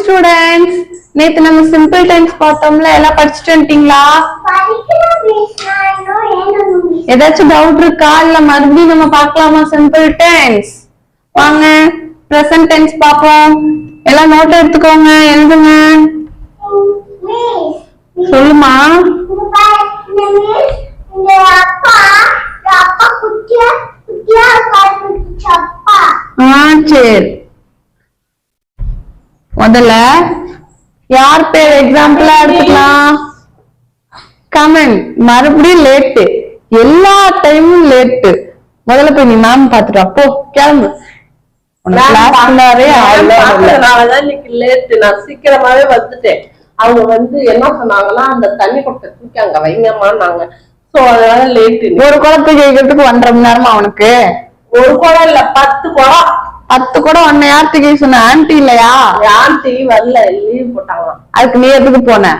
Students, நேத்து நம்ம simple tense பார்த்தோம்ல, எல்லாம் படிச்சுட்டு வந்துட்டீங்களா? ஏதாச்சும் டவுட் இருக்கா? இல்ல மறுபடியும் நம்ம பார்க்கலாமா சிம்பிள் டென்ஸ்? வாங்க பிரசன்ட் டென்ஸ் பாப்போம். எல்லாம் நோட் எடுத்துக்கோங்க, எழுதுங்க. சொல்லுமா. சரி, முதல்ல யார் பேர் எக்ஸாம்பிளா எடுத்துக்கலாம்? கமெண்ட். மறுபடியும் லேட்டு, எல்லா டைமும் லேட்டு. முதல்ல போய் நீ மேம் பாத்துட்டு அப்போ கிளம்பு. சீக்கிரமாவே வந்துட்டேன். அவங்க என்ன சொன்னாங்கன்னா, அந்த தண்ணி குடத்தை தூக்கி அங்க வைங்கம்மான்னாங்க. சோ அதனால லேட்டு. ஒரு குடத்துக்கு கேட்கறதுக்கு 1.5 மணி நேரமா அவனுக்கு? ஒரு குடம் இல்ல, 10 குடம். 10 குடம் ஒன்ன யார்த்துக்கு சொன்ன? ஆன்டி இல்லையா? ஆன்டி வரல, லீவ் போட்டாங்க. அதுக்கு நீ எதுக்கு போன?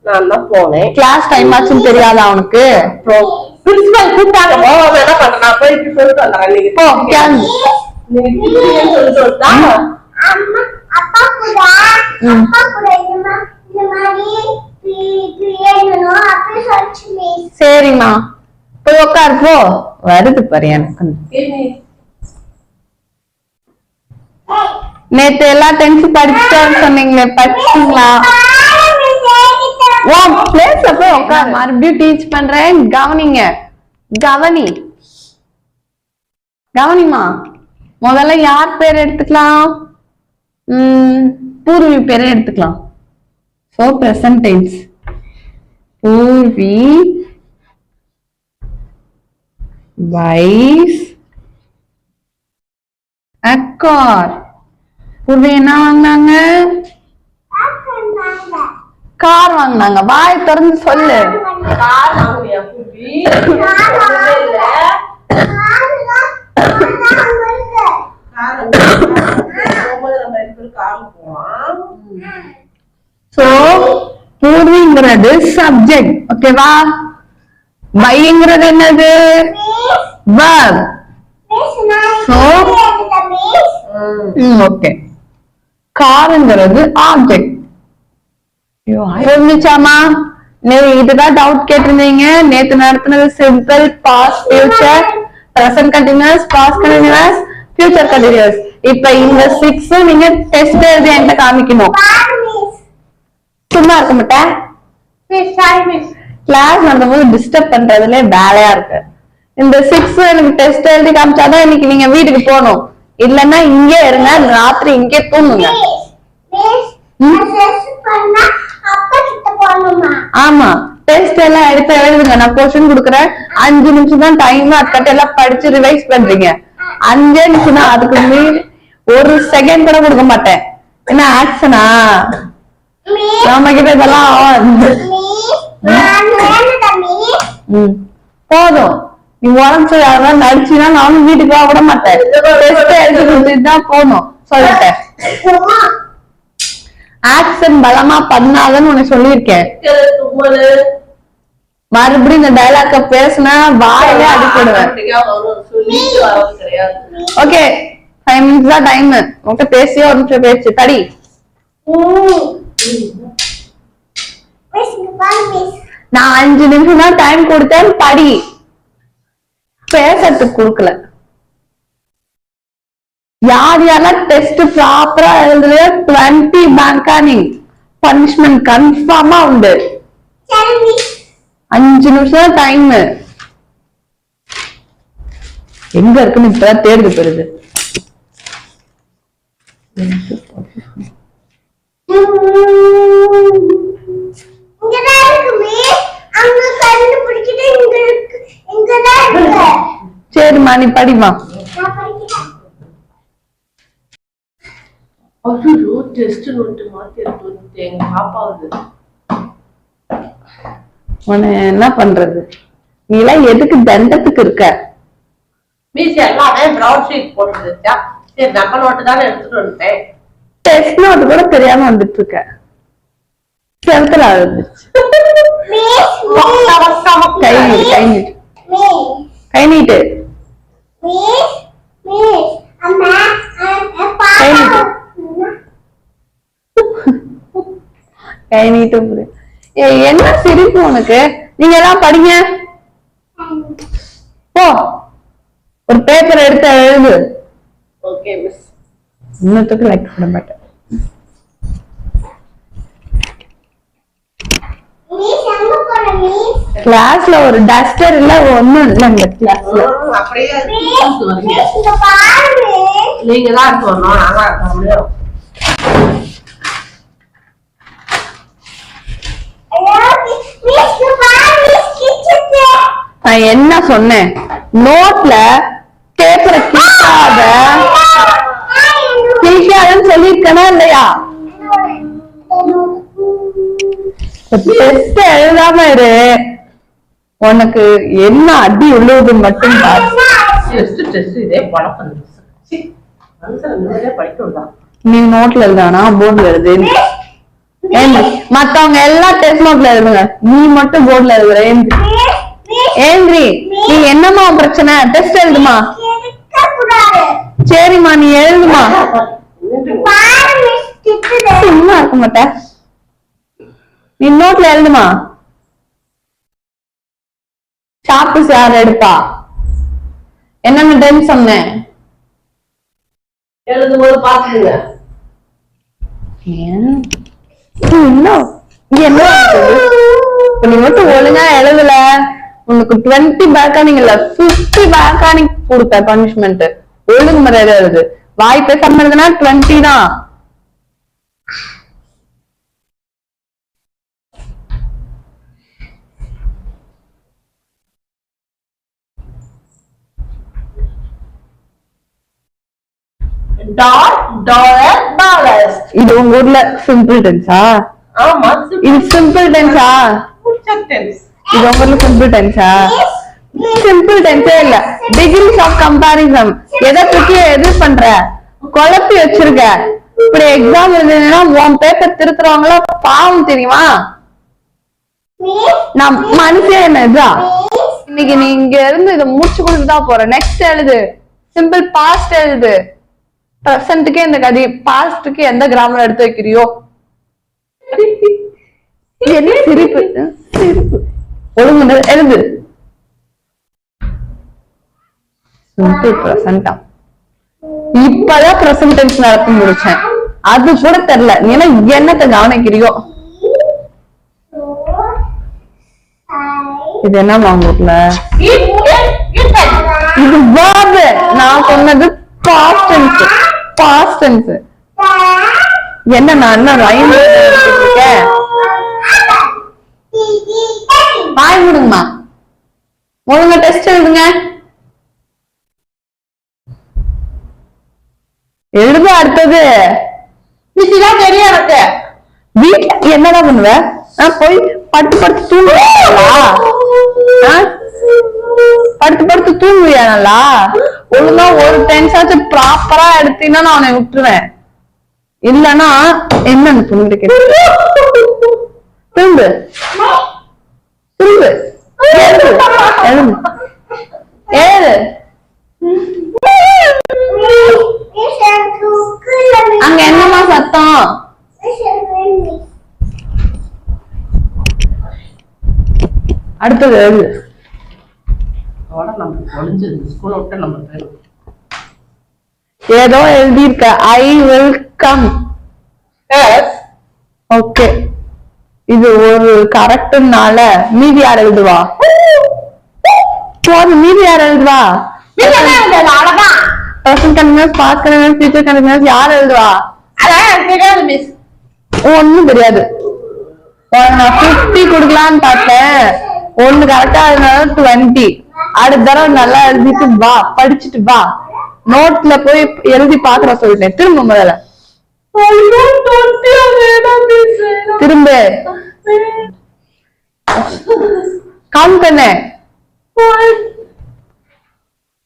நான் தான் போனேன். கிளாஸ் டைம் ஆச்சுன்னு தெரியாதா அவனுக்கு? பிரின்சிபல் கூப்பிட்டாங்க. என்ன பண்றேன், நான் போய் சொல்லிட்டு வந்துடுறேன். நீங்க போ கிளம்பு. சரிம்மா போய் உட்காரு. போ, வருது பாரு எனக்கு. நேத்து எல்லா டென்ஸ் படிச்சுட்டோம்னு சொன்னீங்களே, படிச்சீங்களா? ஓ பிளேஸ்ல போய் உட்காரு. மறுபடியும் டீச் பண்றேன், கவனிங்க. கவனிமா. முதல்ல யார் பேர் எடுத்துக்கலாம்? பூர்வி பேரை எடுத்துக்கலாம். So present tense. Purvi buys a car. Purvi என்ன வாங்கினாங்க? கார் வாங்கினாங்க. வாய் திறந்து சொல்லு. கார் வாங்கியா பூர்வி? சோ பூர்விங்கிறது சப்ஜெக்ட், ஓகேவா? பைங்கிறது என்னது? verb. So okay. காருங்கிறது ஆப்ஜெக்ட். புரிஞ்சுச்சாமா? இதுதான் டவுட் கேட்டிருந்தீங்க. நேத்து நடத்தினது simple, past, future, present continuous, past continuous, future continuous. இப்ப இந்த 6 நீங்க டெஸ்ட் எழுதி என்கிட்ட காமிக்கணும். சும்மா இருக்க மாட்டேன். கிளாஸ் நடந்தபோது டிஸ்டர்ப் பண்றதுல வேலையா இருக்கு. இந்த 6 எனக்கு டெஸ்ட் எழுதி காமிச்சாதான் இன்னைக்கு நீங்க வீட்டுக்கு போகணும். இல்லன்னா இங்கே இருங்க, ராத்திரி இங்கே தூங்குங்க. ஆமா, டெஸ்ட் எல்லாம் எடுத்து எழுதுங்க. நான் கொஸ்டின் கொடுக்குறேன், 5 நிமிஷம் தான் டைம். அதுக்கிட்ட எல்லாம் படிச்சு ரிவைஸ் பண்றீங்க. 5 நிமிஷம் தான், அதுக்கு மீறி 1 செகண்ட் கூட கொடுக்க மாட்டேன். என்ன ஆக்ஷனா? நம்ம கிட்ட இதெல்லாம் போதும். நீ உடம்பு யாரெல்லாம் நடிச்சுன்னா நானும் வீட்டுக்கு போக விட மாட்டேன். எழுதி கொடுத்துட்டு தான் போகணும் சொல்லிட்டேன். ஆக்ஷன் பலமா பண்ணாதன்னு உனக்கு சொல்லியிருக்கேன். மறுபடியும் இந்த டைலாக்க பேசினா வாயிலே அடிப்படுவேன். ஓகே, 5 minutes தான் டைம். உங்க பேசியே 1 நிமிஷம் பேச்சு படி. நான் 5 நிமிஷம் தான் டைம் கொடுத்தேன், படி. பேசறதுக்கு கொடுக்கல. யார் யாரெல்லாம் டெஸ்ட் ப்ராப்பரா எழுதுல 20 பேங்கானிங் பனிஷ்மெண்ட் கன்ஃபார்மா உண்டு. 5 நிமிஷம் டைம். எங்க இருக்குன்னு இப்பதான் தேடுது பெறுது. சரிம்மா, நீ படிமா. என்ன பண்றது? நீ எல்லாம் எதுக்கு தண்டத்துக்கு இருக்க? டெஸ்ட் நோட் கூட தெரியாம வந்துட்டு இருக்க. செலுத்தல கை நீட்டு. கை நீட்டும் புரியும். என்ன சிரிப்பு உனக்கு? நீங்க எல்லாம் படிங்க போ. ஒரு பேப்பர் எடுத்து எழுது. Okay miss. இன்னத்துக்கு லைக் பண்ண மாட்டேன். கிளாஸ்ல ஒரு டஸ்டர் இல்ல ஒண்ணும் இல்ல இந்த கிளாஸ்ல. அப்படியே நீங்க தான் சொல்லணும், நாங்க இருக்க முடியும். நான் என்ன சொன்னேன்? நோட்ல பேப்பரை கிழிக்காதன்னு சொல்லிருக்கனா இல்லையா? டெஸ்ட் எழுதாம இரு. உனக்கு என்ன அடி உள்ளது மட்டும் பாரு. இதே பழக்கம் படிக்கணும். நீ நோட்ல எழுதானா போர்ட்ல எழுது. மத்தவங்க எல்லாம் டெஸ்ட் நோட்ல எழுதுங்க, நீ மட்டும் போர்ட்ல எழுதுற. ஏந்திரி. நீ என்னமா பிரச்சனை? டெஸ்ட் எழுதுமா? சரிம்மா நீ எழுதுமா. சும்மா இருக்க மாட்ட. நீ நோட்ல எழுதுமா. சாப்பிட்டு யார் எடுப்பா? என்னன்னு டைம் சொன்னேன்? எழுதும்போது பாத்துங்க. நீ மட்டும் ஒழுங்கா எழுதல, உனக்கு 20 பேக்கானிங் இல்ல 50 பேக்கானிங் கொடுத்த பனிஷ்மெண்ட். ஒழுங்கு முறையில எழுது. வாய் பேசாம எழுதுனா 20 தான். இது உங்க ஊர்ல சிம்பிள் டென்ஸா? ஆமா, இது சிம்பிள் டென்ஸா? இது உங்க ஊர்ல சிம்பிள் டென்ஸா? சிம்பிள் டென்ஸே இல்ல. Degrees of comparison. எதை பத்தி எது பண்ற? குழப்பி வச்சிருக்க. இப்படி எக்ஸாம் எழுதுனா உன் பேப்பர் திருத்துறவங்கள பாவம் தெரியுமா? நான் மனுஷன் என்ன இதுதான். இன்னைக்கு நீ இங்க இருந்து இதை முடிச்சு கொடுத்துதான் போற. நெக்ஸ்ட் எழுது. சிம்பிள் பாஸ்ட் எழுது. பிரசன்ட்டுக்கே இந்த கதை, பாஸ்டுக்கு எந்த கிராமர் எடுத்து வைக்கிறியோ? என்ன சிரிப்பு? சிரிப்பு. ஒழுங்கு எழுது. பிரசன்டா இப்பதான் பிரசன்டென்ஸ் நடத்தி முடிச்சேன். அது கூட தெரியல. நீ என்னத்தை கவனிக்கிறியோ? இது என்ன வாங்கல? இது verb. நான் சொன்னது past tense. past tense. என்ன நான் என்ன ரைம் இருக்கேன்? பாய் விடுங்கம்மா. ஒழுங்கா டெஸ்ட் எழுதுங்க. எழுத அடுத்தது இதெல்லாம் தெரியும் எனக்கு. வீட்டுல என்னடா பண்ணுவ? போய் படுத்து படுத்து தூங்குவியா? படுத்து படுத்து தூங்குவியா? நல்லா ஒழுங்கா ஒரு டென்ஸாச்சும் ப்ராப்பரா எடுத்தீங்கன்னா நான் உன்னை விட்டுருவேன். இல்லன்னா என்னன்னு சொல்லிட்டு திரும்ப திரும்ப எழுது ஏழு. அங்க என்னமா சத்தம்? அடுத்தது எழுது. ஏதோ எழுதியிருக்க. I will come. ஓகே, இது ஒரு கரெக்ட்னால மீதி யார் எழுதுவா? மீதி யார் எழுதுவா? present continuous, past continuous, future continuous யார் எழுதுவா? ஒண்ணும் தெரியாது. நான் 50 கொடுக்கலான்னு பார்த்தேன். ஒண்ணு கரெக்டா இருந்தால 20. அடுத்த தடவை நல்லா எழுதிட்டு வா, படிச்சுட்டு வா. நோட்ல போய் எழுதி பாக்குற சொல்லிட்டேன். திரும்ப முதல்ல திரும்ப கவுண்ட் பண்ண.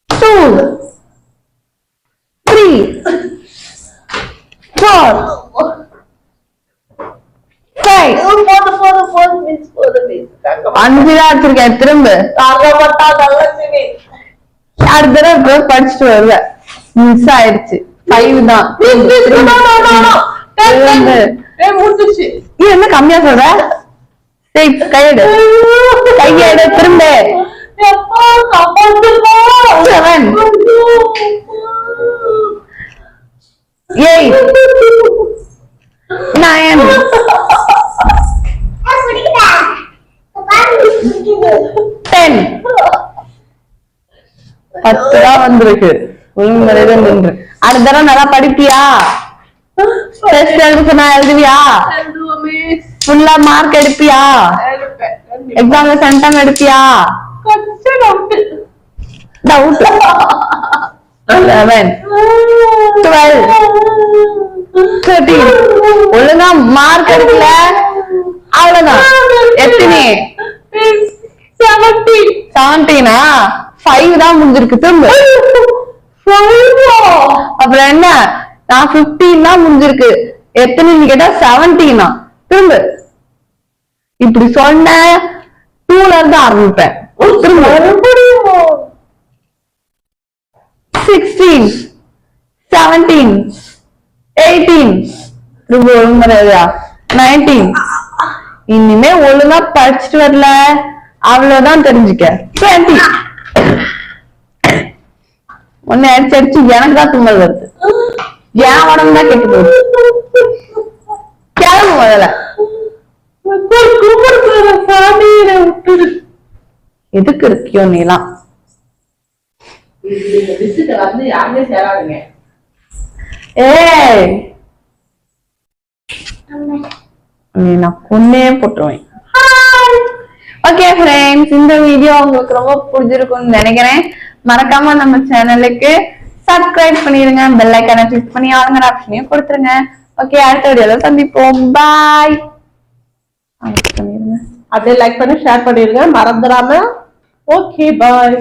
2 3 4 5 5 வச்சிருக்கேன். திரும்ப அடுத்த தடவை படிச்சுட்டு வருவேன். மிஸ் ஆயிடுச்சு. 5 தான். முடிஞ்சிச்சு. நீ என்ன கம்மியா சொல்ற? 6 கையெடு திரும்ப. எப்பா காப்பாத்துப்பா. 7 8 9 10 10 தான் வந்திருக்கு. ஒழுங்குமுறையில நின்று அடுத்த தடவை நல்லா படிப்பியா? டெஸ்ட் எழுதுனா எழுதுவியா? எழுதுவோமே. ஃபுல்லா மார்க் எடுப்பியா? எழுப்பேன். எக்ஸாம்ல சென்டம் எடுப்பியா? கொஞ்சம் டவுட் 11 12 13 ஒழுங்கா மார்க் எடுக்கல அவ்வளவுதான். எத்தனை? 17 5 தான் முடிஞ்சிருக்கு. திரும்ப அப்புறம் என்ன? நான் 15 தான் முடிஞ்சிருக்கு. எத்தனைன்னு கேட்டா 17 திரும்ப இப்படி சொன்ன 2ல இருந்து ஆரம்பிப்பேன். திரும்ப 16 17 18 திரும்ப ஒழுங்குமுறையா 19 இனிமே ஒழுங்கா படிச்சுட்டு வரல அவ்வளவுதான் தெரிஞ்சுக்க. 20 ஒன்னு அடிச்சு அடிச்சு எனக்கு தான் தும்மல் வருது. என் உடம்பு தான் கெட்டு போகுது. கிளம்பு முதல்ல. எதுக்கு இருக்கியோ நீலாம்? வந்து யாருமே சேராதுங்க. ஏய் நான் கொன்னே போட்டுருவேன். ஓகே ஃப்ரெண்ட்ஸ், இந்த வீடியோ உங்களுக்கு ரொம்ப பிடிச்சிருக்கும்னு நினைக்கிறேன். மறக்காம நம்ம சேனலுக்கு சப்ஸ்கிரைப் பண்ணிருங்க, பெல் ஐகானை கிளிக் பண்ணி ஆளுங்கிற ஆப்ஷனையும் கொடுத்துருங்க. ஓகே, அடுத்த வீடியோல சந்திப்போம். பாய். அப்படியே லைக் பண்ணி ஷேர் பண்ணிருங்க மறந்துடாம. ஓகே பாய்.